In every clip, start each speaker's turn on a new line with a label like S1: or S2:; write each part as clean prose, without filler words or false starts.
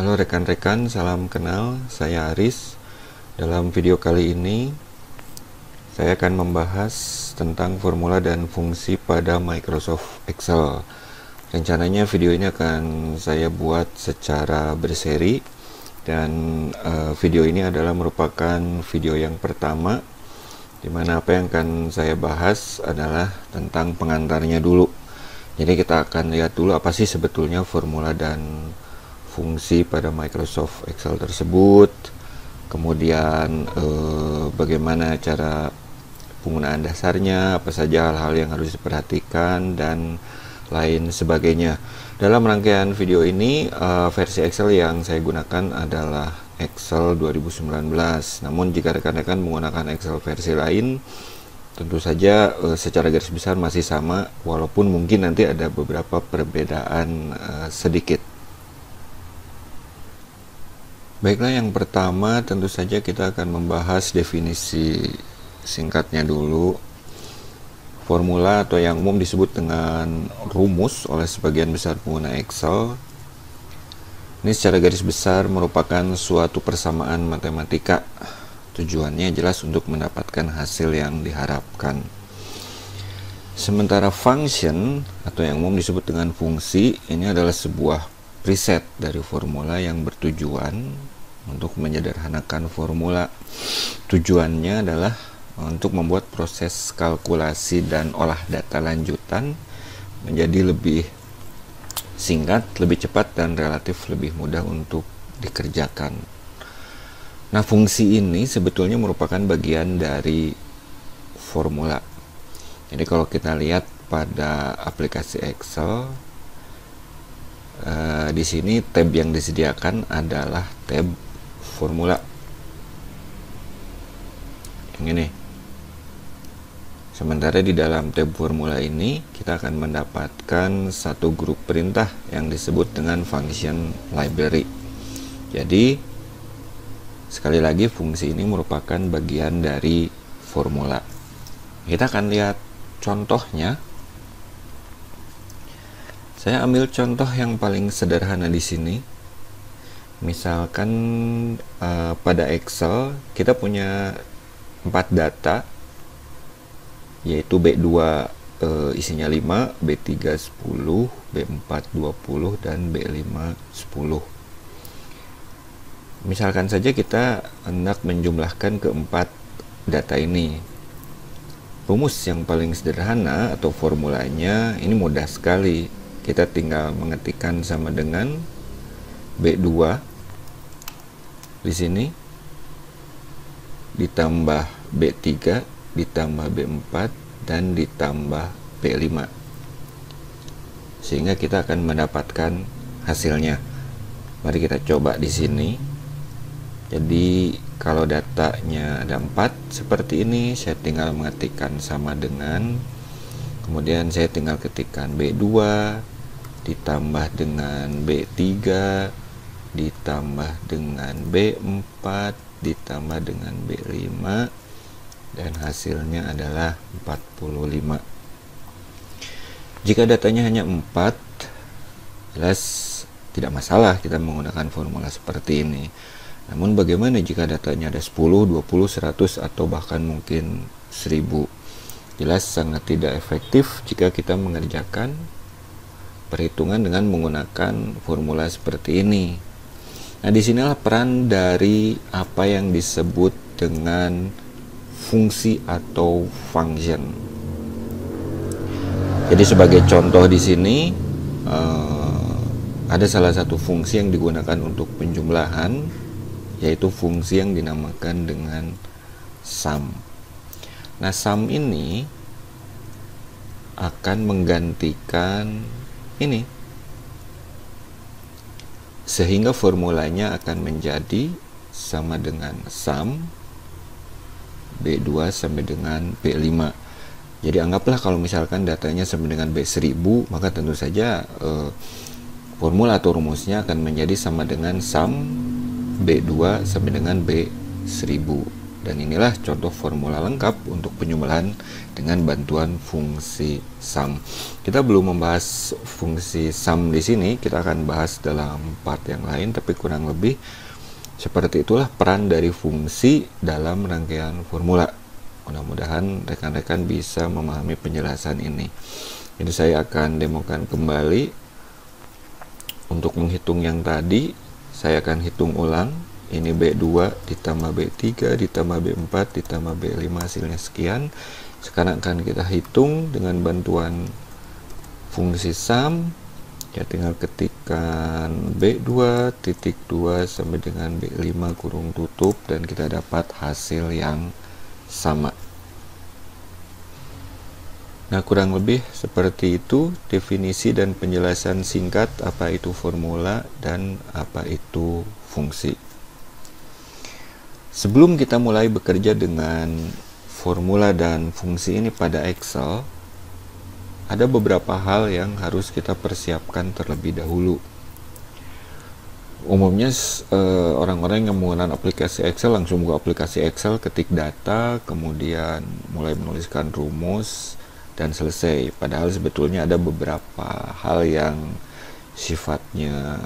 S1: Halo rekan-rekan, salam kenal. Saya Aris. Dalam video kali ini, saya akan membahas tentang formula dan fungsi pada Microsoft Excel. Rencananya video ini akan saya buat secara berseri, dan video ini adalah merupakan video yang pertama, di mana apa yang akan saya bahas adalah tentang pengantarnya dulu. Jadi kita akan lihat dulu apa sih sebetulnya formula dan fungsi pada Microsoft Excel tersebut, kemudian bagaimana cara penggunaan dasarnya, apa saja hal-hal yang harus diperhatikan, dan lain sebagainya. Dalam rangkaian video ini, versi Excel yang saya gunakan adalah Excel 2019. Namun jika rekan-rekan menggunakan Excel versi lain, tentu saja secara garis besar masih sama, walaupun mungkin nanti ada beberapa perbedaan sedikit. Baiklah, yang pertama tentu saja kita akan membahas definisi singkatnya dulu. Formula atau yang umum disebut dengan rumus oleh sebagian besar pengguna Excel. Ini secara garis besar merupakan suatu persamaan matematika. Tujuannya jelas untuk mendapatkan hasil yang diharapkan. Sementara function atau yang umum disebut dengan fungsi, ini adalah sebuah preset dari formula yang bertujuan untuk menyederhanakan formula. Tujuannya adalah untuk membuat proses kalkulasi dan olah data lanjutan menjadi lebih singkat, lebih cepat, dan relatif lebih mudah untuk dikerjakan. Nah, fungsi ini sebetulnya merupakan bagian dari formula. Jadi kalau kita lihat pada aplikasi Excel, di sini tab yang disediakan adalah tab formula yang ini. Sementara di dalam tab formula ini kita akan mendapatkan satu grup perintah yang disebut dengan function library. Jadi sekali lagi fungsi ini merupakan bagian dari formula. Kita akan lihat contohnya. Saya ambil contoh yang paling sederhana di sini. Misalkan pada Excel kita punya 4 data, yaitu B2 isinya 5, B3 10, B4 20, dan B5 10. Misalkan saja kita hendak menjumlahkan keempat data ini. Rumus yang paling sederhana atau formulanya ini mudah sekali. Kita tinggal mengetikkan sama dengan B2 di sini ditambah B3 ditambah B4 dan ditambah B5, sehingga kita akan mendapatkan hasilnya. Mari kita coba di sini. Jadi kalau datanya ada 4 seperti ini, saya tinggal mengetikkan sama dengan, kemudian saya tinggal ketikkan B2 ditambah dengan B3 ditambah dengan B4 ditambah dengan B5, dan hasilnya adalah 45. Jika datanya hanya 4, jelas tidak masalah kita menggunakan formula seperti ini. Namun bagaimana jika datanya ada 10, 20, 100, atau bahkan mungkin 1000? Jelas sangat tidak efektif jika kita mengerjakan perhitungan dengan menggunakan formula seperti ini. Nah, disinilah peran dari apa yang disebut dengan fungsi atau function. Jadi sebagai contoh di sini ada salah satu fungsi yang digunakan untuk penjumlahan, yaitu fungsi yang dinamakan dengan sum. Nah, sum ini akan menggantikan ini, sehingga formulanya akan menjadi sama dengan sum B2 sampai dengan B5. Jadi anggaplah kalau misalkan datanya sama dengan B1000, maka tentu saja formula atau rumusnya akan menjadi sama dengan sum B2 sampai dengan B1000. Dan inilah contoh formula lengkap untuk penyumbahan dengan bantuan fungsi sum. Kita belum membahas fungsi sum di sini, kita akan bahas dalam part yang lain, tapi kurang lebih seperti itulah peran dari fungsi dalam rangkaian formula. Mudah-mudahan rekan-rekan bisa memahami penjelasan ini. Jadi saya akan demokan kembali. Untuk menghitung yang tadi, saya akan hitung ulang. Ini B2 ditambah B3 ditambah B4 ditambah B5 hasilnya sekian. Sekarang akan kita hitung dengan bantuan fungsi sum. Ya, tinggal ketikkan B2 titik 2 sampai dengan B5 kurung tutup dan kita dapat hasil yang sama. Nah, kurang lebih seperti itu definisi dan penjelasan singkat apa itu formula dan apa itu fungsi. Sebelum kita mulai bekerja dengan formula dan fungsi ini pada Excel, ada beberapa hal yang harus kita persiapkan terlebih dahulu. Umumnya orang-orang yang menggunakan aplikasi Excel langsung buka aplikasi Excel, ketik data, kemudian mulai menuliskan rumus, dan selesai. Padahal sebetulnya ada beberapa hal yang sifatnya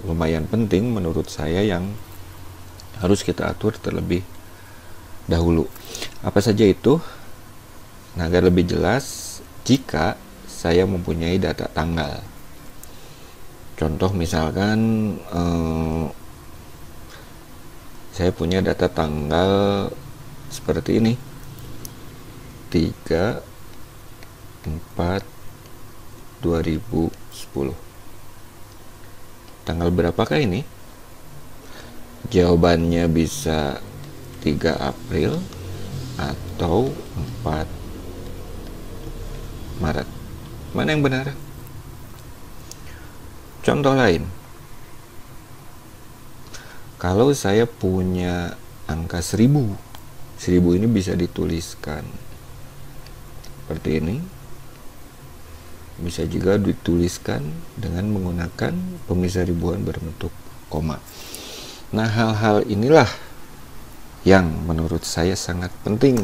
S1: lumayan penting menurut saya yang harus kita atur terlebih dahulu. Apa saja itu? Nah, agar lebih jelas, jika saya mempunyai data tanggal, contoh misalkan saya punya data tanggal seperti ini, 3/4/2010. Tanggal berapakah ini? Jawabannya bisa 3 April atau 4 Maret. Mana yang benar? Contoh lain. Kalau saya punya angka 1000, 1000 ini bisa dituliskan seperti ini. Bisa juga dituliskan dengan menggunakan pemisah ribuan berbentuk koma. Nah, hal-hal inilah yang menurut saya sangat penting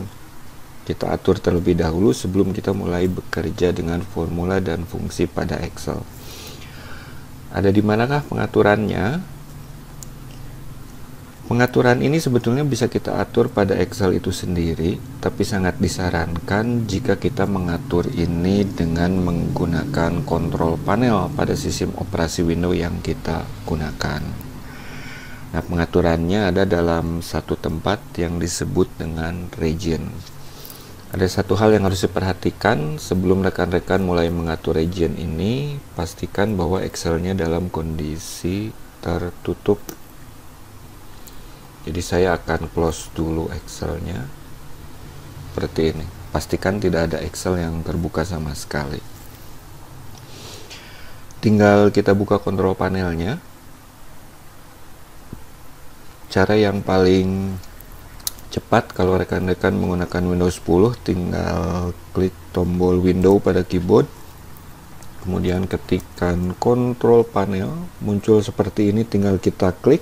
S1: kita atur terlebih dahulu sebelum kita mulai bekerja dengan formula dan fungsi pada Excel. Ada di manakah pengaturannya? Pengaturan ini sebetulnya bisa kita atur pada Excel itu sendiri, tapi sangat disarankan jika kita mengatur ini dengan menggunakan kontrol panel pada sistem operasi Windows yang kita gunakan. Nah, pengaturannya ada dalam satu tempat yang disebut dengan region. Ada satu hal yang harus diperhatikan sebelum rekan-rekan mulai mengatur region ini, pastikan bahwa Excel-nya dalam kondisi tertutup. Jadi saya akan close dulu Excel-nya seperti ini. Pastikan tidak ada Excel yang terbuka sama sekali. Tinggal kita buka kontrol panelnya. Cara yang paling cepat kalau rekan-rekan menggunakan Windows 10, tinggal klik tombol Window pada keyboard, kemudian ketikkan kontrol panel, muncul seperti ini, tinggal kita klik.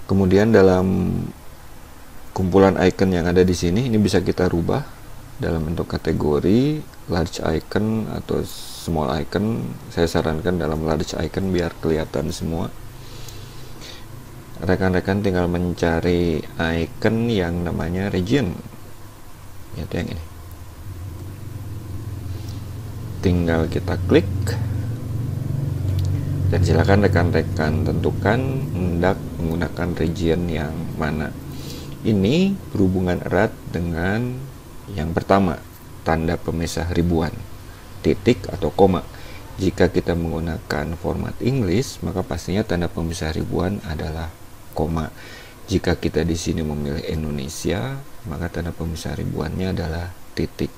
S1: Kemudian dalam kumpulan icon yang ada di sini, ini bisa kita rubah dalam bentuk kategori, large icon atau small icon. Saya sarankan dalam large icon biar kelihatan semua. Rekan-rekan tinggal mencari icon yang namanya region, yaitu yang ini. Tinggal kita klik dan silakan rekan-rekan tentukan hendak menggunakan region yang mana. Ini berhubungan erat dengan yang pertama, tanda pemisah ribuan, titik atau koma. Jika kita menggunakan format English, maka pastinya tanda pemisah ribuan adalah koma. Jika kita di sini memilih Indonesia, maka tanda pemisah ribuannya adalah titik.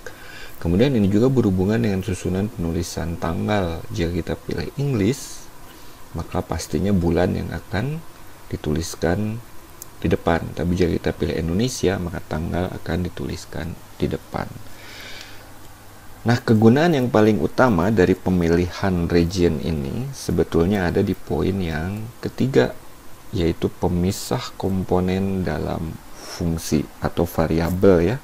S1: Kemudian ini juga berhubungan dengan susunan penulisan tanggal. Jika kita pilih English, maka pastinya bulan yang akan dituliskan di depan. Tapi jika kita pilih Indonesia, maka tanggal akan dituliskan di depan. Nah, kegunaan yang paling utama dari pemilihan region ini sebetulnya ada di poin yang ketiga, yaitu pemisah komponen dalam fungsi atau variabel ya.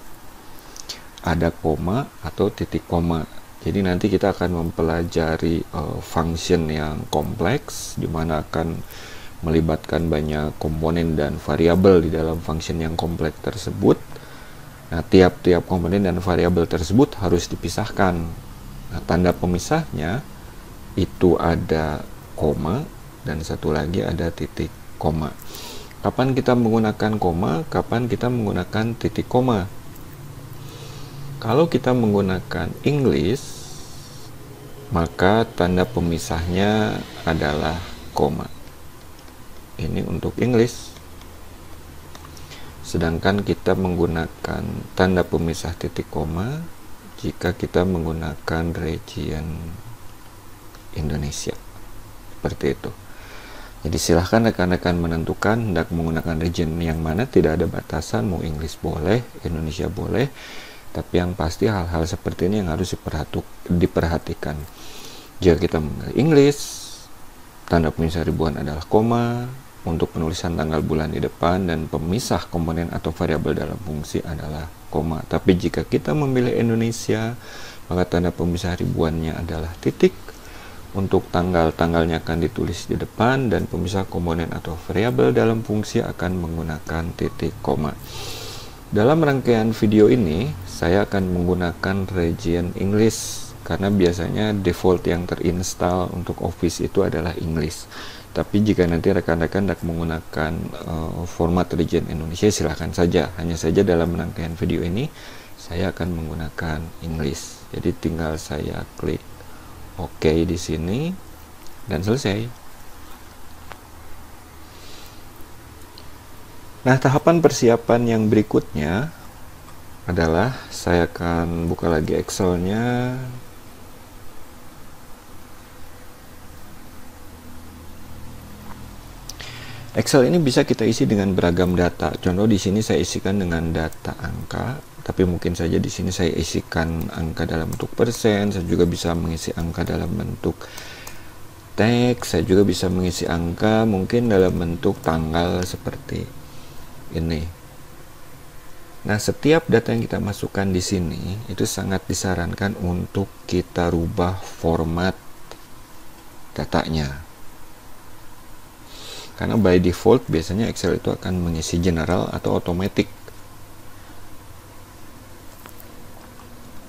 S1: Ada koma atau titik koma. Jadi nanti kita akan mempelajari function yang kompleks, di mana akan melibatkan banyak komponen dan variabel di dalam function yang kompleks tersebut. Nah, tiap-tiap komponen dan variabel tersebut harus dipisahkan. Nah, tanda pemisahnya itu ada koma dan satu lagi ada titik koma. Kapan kita menggunakan koma, kapan kita menggunakan titik koma? Kalau kita menggunakan English, maka tanda pemisahnya adalah koma. Ini untuk English. Sedangkan kita menggunakan tanda pemisah titik koma jika kita menggunakan region Indonesia. Seperti itu. Jadi silahkan rekan-rekan menentukan hendak menggunakan region yang mana, tidak ada batasan, mau English boleh, Indonesia boleh. Tapi yang pasti hal-hal seperti ini yang harus diperhatikan. Jika kita memilih English, tanda pemisah ribuan adalah koma, untuk penulisan tanggal bulan di depan, dan pemisah komponen atau variabel dalam fungsi adalah koma. Tapi jika kita memilih Indonesia, maka tanda pemisah ribuannya adalah titik, untuk tanggalnya akan ditulis di depan, dan pemisah komponen atau variabel dalam fungsi akan menggunakan titik koma. Dalam rangkaian video ini, saya akan menggunakan region English, karena biasanya default yang terinstall untuk Office itu adalah English. Tapi jika nanti rekan-rekan hendak menggunakan format region Indonesia, silahkan saja. Hanya saja dalam rangkaian video ini, saya akan menggunakan English. Jadi tinggal saya klik OK di sini, dan selesai. Nah, tahapan persiapan yang berikutnya adalah saya akan buka lagi Excel-nya. Excel ini bisa kita isi dengan beragam data. Contoh di sini saya isikan dengan data angka, tapi mungkin saja di sini saya isikan angka dalam bentuk persen. Saya juga bisa mengisi angka dalam bentuk teks. Saya juga bisa mengisi angka mungkin dalam bentuk tanggal seperti ini. Nah, setiap data yang kita masukkan di sini itu sangat disarankan untuk kita rubah format datanya. Karena by default biasanya Excel itu akan mengisi general atau automatic.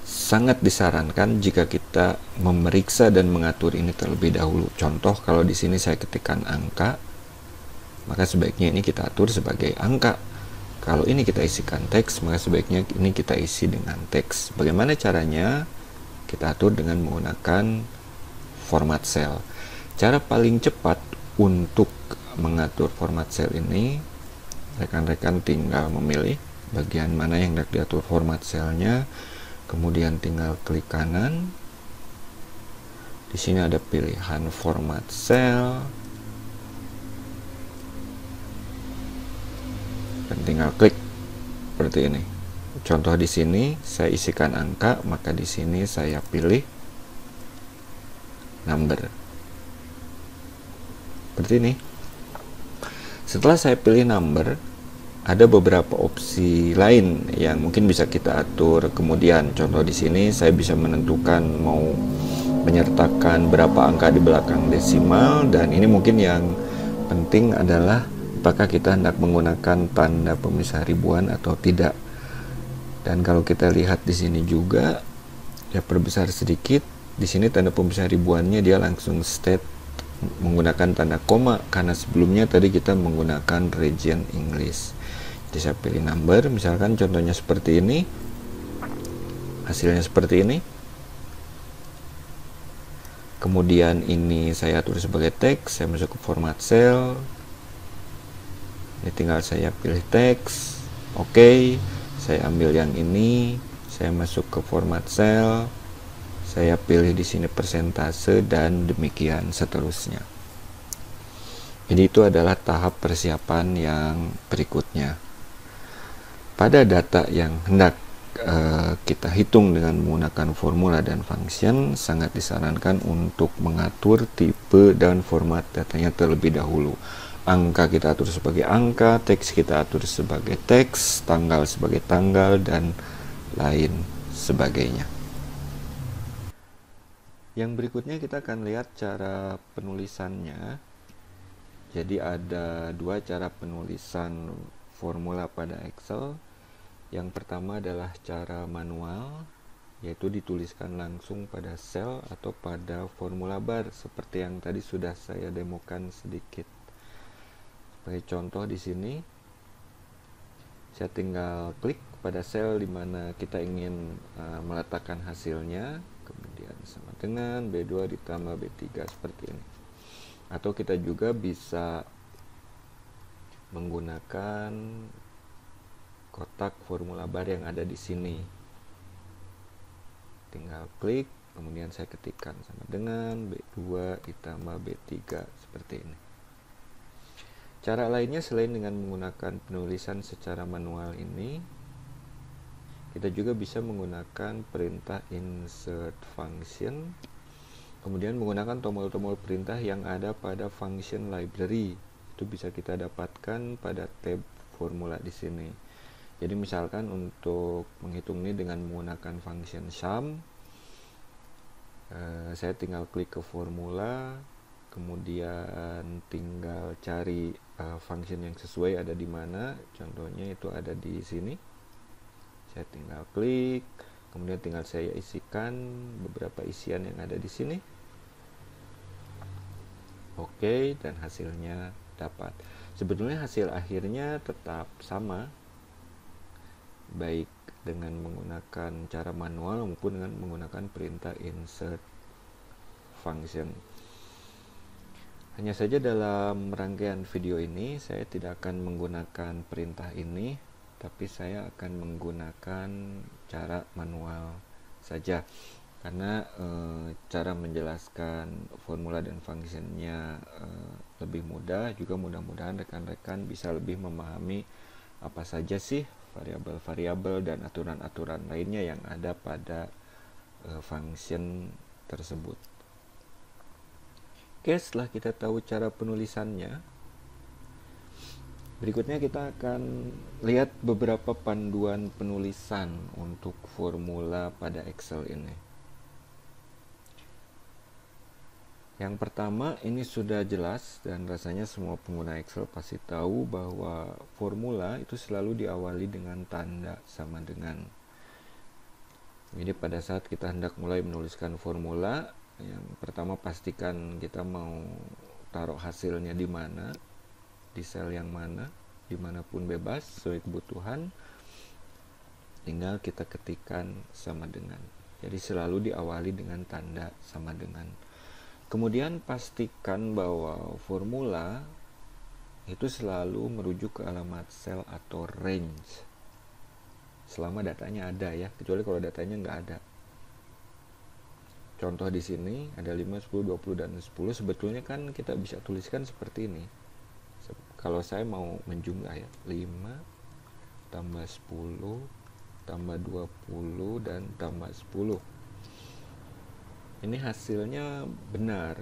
S1: Sangat disarankan jika kita memeriksa dan mengatur ini terlebih dahulu. Contoh, kalau di sini saya ketikkan angka, maka sebaiknya ini kita atur sebagai angka. Kalau ini kita isikan teks, maka sebaiknya ini kita isi dengan teks. Bagaimana caranya? Kita atur dengan menggunakan format cell. Cara paling cepat untuk mengatur format cell ini, rekan-rekan tinggal memilih bagian mana yang hendak diatur format cellnya, kemudian tinggal klik kanan. Di sini ada pilihan format cell, dan tinggal klik seperti ini. Contoh di sini saya isikan angka, maka di sini saya pilih number. Seperti ini. Setelah saya pilih number, ada beberapa opsi lain yang mungkin bisa kita atur kemudian. Contoh di sini saya bisa menentukan mau menyertakan berapa angka di belakang desimal, dan ini mungkin yang penting adalah apakah kita hendak menggunakan tanda pemisah ribuan atau tidak. Dan kalau kita lihat di sini juga, ya perbesar sedikit. Di sini tanda pemisah ribuannya dia langsung state menggunakan tanda koma, karena sebelumnya tadi kita menggunakan region English. Jadi saya pilih number, misalkan contohnya seperti ini, hasilnya seperti ini. Kemudian ini saya atur sebagai teks, saya masuk ke format cell. Ini tinggal saya pilih teks, oke. Saya ambil yang ini, saya masuk ke format cell. Saya pilih di sini persentase, dan demikian seterusnya. Jadi itu adalah tahap persiapan yang berikutnya. Pada data yang hendak kita hitung dengan menggunakan formula dan function, sangat disarankan untuk mengatur tipe dan format datanya terlebih dahulu. Angka kita atur sebagai angka, teks kita atur sebagai teks, tanggal sebagai tanggal, dan lain sebagainya. Yang berikutnya kita akan lihat cara penulisannya. Jadi ada dua cara penulisan formula pada Excel. Yang pertama adalah cara manual, yaitu dituliskan langsung pada sel atau pada formula bar seperti yang tadi sudah saya demokan sedikit. Sebagai contoh di sini, saya tinggal klik pada sel di mana kita ingin meletakkan hasilnya, kemudian sama dengan B2 ditambah B3 seperti ini. Atau kita juga bisa menggunakan kotak formula bar yang ada di sini. Tinggal klik, kemudian saya ketikkan sama dengan B2 ditambah B3 seperti ini. Cara lainnya selain dengan menggunakan penulisan secara manual ini, kita juga bisa menggunakan perintah insert function, kemudian menggunakan tombol-tombol perintah yang ada pada function library. Itu bisa kita dapatkan pada tab formula di sini. Jadi misalkan untuk menghitung ini dengan menggunakan function sum, saya tinggal klik ke formula, kemudian tinggal cari function yang sesuai ada di mana. Contohnya itu ada di sini. Saya tinggal klik, kemudian tinggal saya isikan beberapa isian yang ada di sini. Oke, dan hasilnya dapat. Sebetulnya hasil akhirnya tetap sama, baik dengan menggunakan cara manual maupun dengan menggunakan perintah insert function. Hanya saja dalam rangkaian video ini saya tidak akan menggunakan perintah ini, tapi saya akan menggunakan cara manual saja, karena cara menjelaskan formula dan functionnya lebih mudah. Juga mudah-mudahan rekan-rekan bisa lebih memahami apa saja sih variabel-variabel dan aturan-aturan lainnya yang ada pada function tersebut. Oke, setelah kita tahu cara penulisannya, berikutnya kita akan lihat beberapa panduan penulisan untuk formula pada Excel ini. Yang pertama, ini sudah jelas dan rasanya semua pengguna Excel pasti tahu bahwa formula itu selalu diawali dengan tanda sama dengan. Jadi pada saat kita hendak mulai menuliskan formula, yang pertama pastikan kita mau taruh hasilnya di mana, di sel yang mana, dimanapun bebas sesuai kebutuhan. Tinggal kita ketikkan sama dengan. Jadi selalu diawali dengan tanda sama dengan. Kemudian pastikan bahwa formula itu selalu merujuk ke alamat sel atau range selama datanya ada ya, kecuali kalau datanya nggak ada. Contoh di sini ada 5, 10, 20, dan 10. Sebetulnya kan kita bisa tuliskan seperti ini. Kalau saya mau menjumlah ya, 5 tambah 10 tambah 20 dan tambah 10. Ini hasilnya benar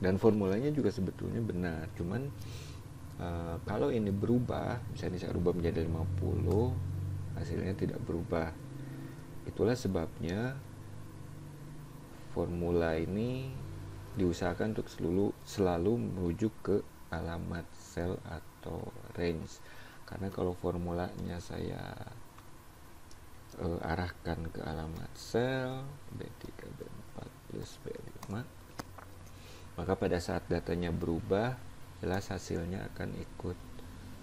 S1: dan formulanya juga sebetulnya benar, cuman kalau ini berubah, misalnya saya rubah menjadi 50, hasilnya tidak berubah. Itulah sebabnya formula ini diusahakan untuk selalu merujuk ke alamat sel atau range, karena kalau formulanya saya arahkan ke alamat sel B3 B4 plus B5, maka pada saat datanya berubah, jelas hasilnya akan ikut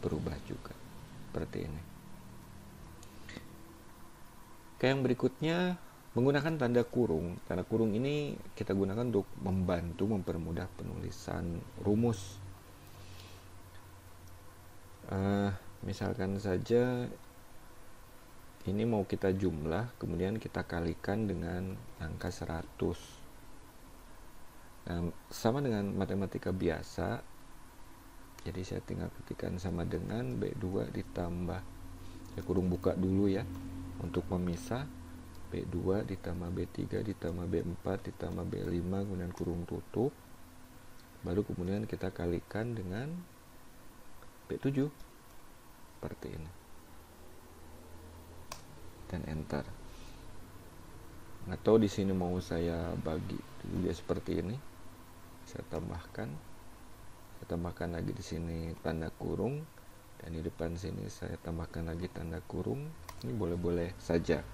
S1: berubah juga seperti ini. Oke, yang berikutnya menggunakan tanda kurung. Tanda kurung ini kita gunakan untuk membantu mempermudah penulisan rumus. Misalkan saja ini mau kita jumlah, kemudian kita kalikan dengan angka 100. Sama dengan matematika biasa, jadi saya tinggal ketikkan sama dengan B2 ditambah, saya kurung buka dulu ya, untuk memisah B2 ditambah B3 ditambah B4 ditambah B5 kemudian kurung tutup, baru kemudian kita kalikan dengan B7 seperti ini dan enter. Atau di sini mau saya bagi juga seperti ini, saya tambahkan lagi di sini tanda kurung, dan di depan sini saya tambahkan lagi tanda kurung. Ini boleh-boleh saja.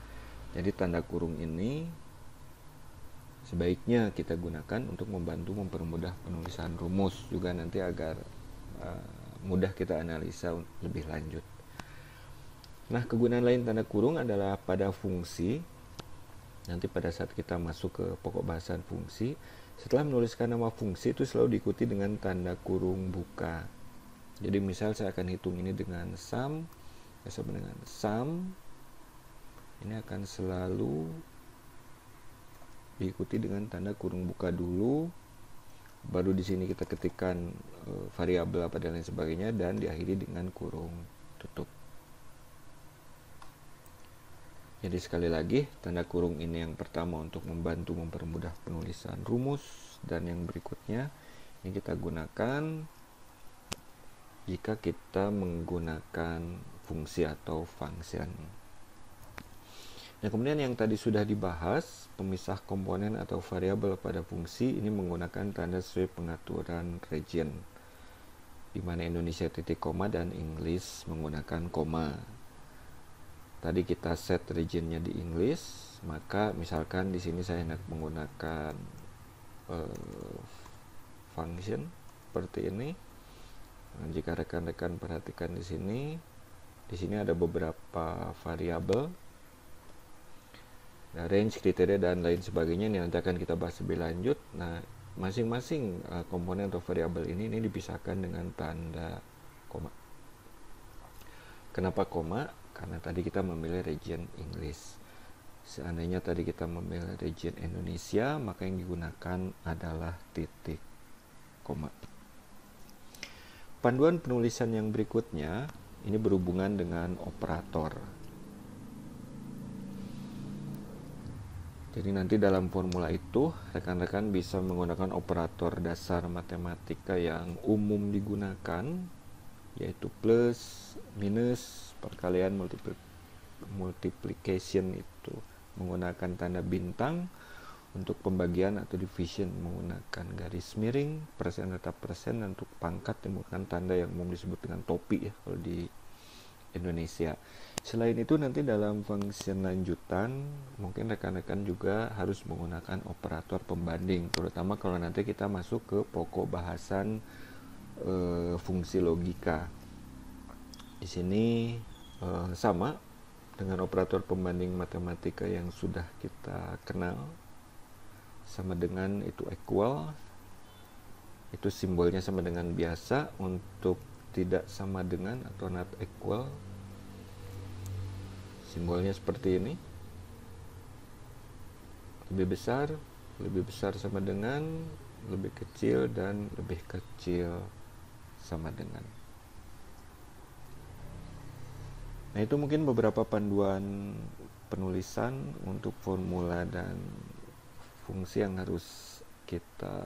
S1: Jadi tanda kurung ini sebaiknya kita gunakan untuk membantu mempermudah penulisan rumus juga nanti agar mudah kita analisa lebih lanjut. Nah, kegunaan lain tanda kurung adalah pada fungsi. Nanti pada saat kita masuk ke pokok bahasan fungsi, setelah menuliskan nama fungsi itu selalu diikuti dengan tanda kurung buka. Jadi misal saya akan hitung ini dengan sum, saya sama dengan sum, ini akan selalu diikuti dengan tanda kurung buka dulu, baru di sini kita ketikkan variabel apa dan lain sebagainya, dan diakhiri dengan kurung tutup. Jadi sekali lagi, tanda kurung ini yang pertama untuk membantu mempermudah penulisan rumus, dan yang berikutnya ini kita gunakan jika kita menggunakan fungsi atau function. Nah, kemudian yang tadi sudah dibahas, pemisah komponen atau variabel pada fungsi ini menggunakan tanda sweep pengaturan region, di mana Indonesia titik koma dan English menggunakan koma. Tadi kita set regionnya di English, maka misalkan di sini saya hendak menggunakan function seperti ini. Nah, jika rekan-rekan perhatikan di sini ada beberapa variabel, range, kriteria, dan lain sebagainya. Ini nanti akan kita bahas lebih lanjut. Nah, masing-masing komponen atau variabel ini dipisahkan dengan tanda koma. Kenapa koma? Karena tadi kita memilih region English. Seandainya tadi kita memilih region Indonesia, maka yang digunakan adalah titik koma. Panduan penulisan yang berikutnya ini berhubungan dengan operator. Jadi nanti dalam formula itu rekan-rekan bisa menggunakan operator dasar matematika yang umum digunakan, yaitu plus, minus, perkalian, multiplication itu menggunakan tanda bintang, untuk pembagian atau division menggunakan garis miring, persen tetap persen, dan untuk pangkat menggunakan tanda yang umum disebut dengan topi ya kalau di Indonesia. Selain itu nanti dalam function lanjutan mungkin rekan-rekan juga harus menggunakan operator pembanding, terutama kalau nanti kita masuk ke pokok bahasan fungsi logika. Di sini sama dengan operator pembanding matematika yang sudah kita kenal, sama dengan itu equal, itu simbolnya sama dengan biasa. Untuk tidak sama dengan atau not equal, simbolnya seperti ini, lebih besar sama dengan, lebih kecil, dan lebih kecil sama dengan. Nah, itu mungkin beberapa panduan penulisan untuk formula dan fungsi yang harus kita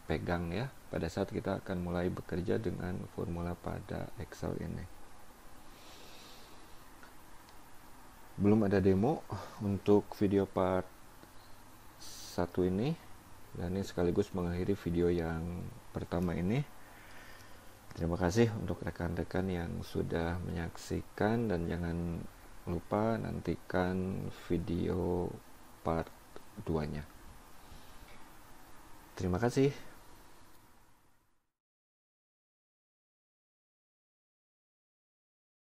S1: pegang ya pada saat kita akan mulai bekerja dengan formula pada Excel ini. Belum ada demo untuk video part 1 ini, dan ini sekaligus mengakhiri video yang pertama ini. Terima kasih untuk rekan-rekan yang sudah menyaksikan, dan jangan lupa nantikan video part 2-nya. Terima kasih.